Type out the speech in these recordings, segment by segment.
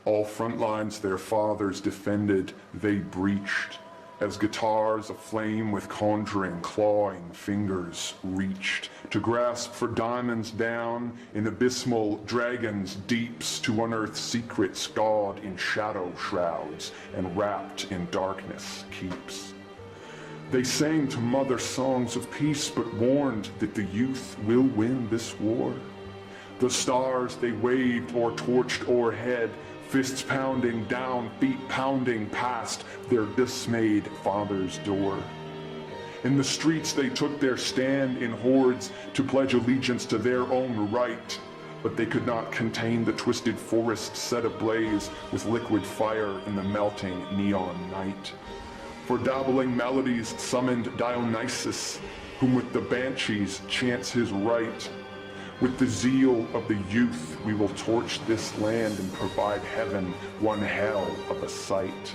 All front lines their fathers defended, they breached, as guitars aflame with conjuring, clawing fingers reached to grasp for diamonds down in abysmal dragons' deeps, to unearth secrets God in shadow shrouds and wrapped in darkness keeps. They sang to mother songs of peace, but warned that the youth will win this war. The stars they waved or torched o'erhead, fists pounding down, feet pounding past their dismayed father's door. In the streets they took their stand in hordes to pledge allegiance to their own right, but they could not contain the twisted forest set ablaze with liquid fire in the melting neon night. For dabbling melodies summoned Dionysus, whom with the banshees chants his right. With the zeal of the youth, we will torch this land and provide heaven one hell of a sight.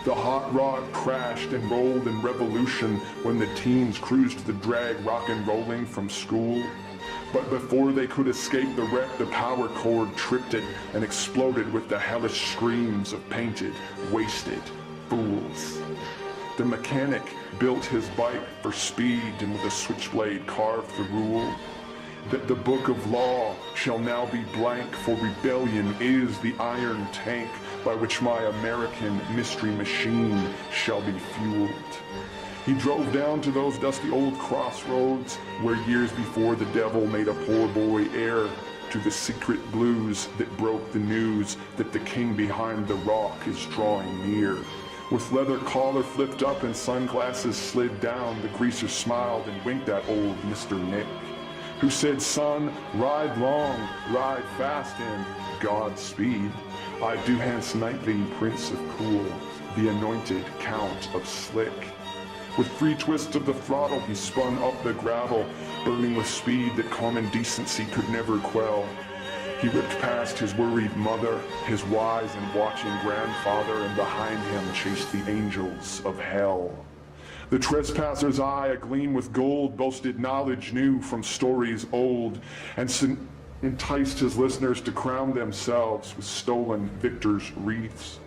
The hot rod crashed and rolled in revolution when the teens cruised the drag rock and rolling from school. But before they could escape the wreck, the power cord tripped it and exploded with the hellish screams of painted, wasted fools. The mechanic built his bike for speed and with a switchblade carved the rule that the book of law shall now be blank, for rebellion is the iron tank by which my American mystery machine shall be fueled. He drove down to those dusty old crossroads where years before the devil made a poor boy heir to the secret blues that broke the news that the king behind the rock is drawing near. With leather collar flipped up and sunglasses slid down, the greaser smiled and winked at old Mr. Nick, who said, "Son, ride long, ride fast, and Godspeed. I do hence nightly, Prince of Cool, the anointed Count of Slick." With 3 twists of the throttle, he spun up the gravel, burning with speed that common decency could never quell. He whipped past his worried mother, his wise and watching grandfather, and behind him chased the angels of hell. The trespasser's eye, agleam with gold, boasted knowledge new from stories old, and enticed his listeners to crown themselves with stolen victors' wreaths.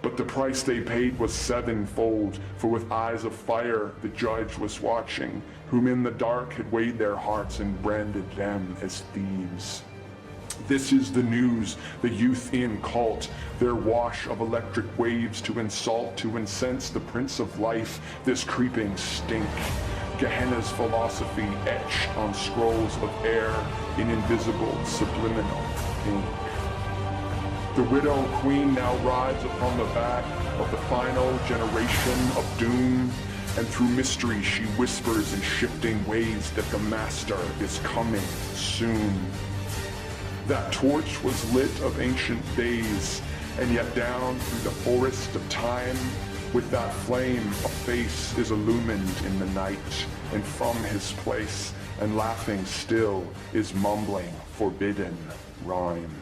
But the price they paid was 7-fold, for with eyes of fire the judge was watching, whom in the dark had weighed their hearts and branded them as thieves. This is the news, the youth in cult, their wash of electric waves to insult, to incense the Prince of Life, this creeping stink. Gehenna's philosophy etched on scrolls of air in invisible subliminal ink. The widow queen now rides upon the back of the final generation of doom, and through mystery she whispers in shifting ways that the master is coming soon. That torch was lit of ancient days, and yet down through the forest of time, with that flame a face is illumined in the night, and from his place, and laughing still, is mumbling forbidden rhyme.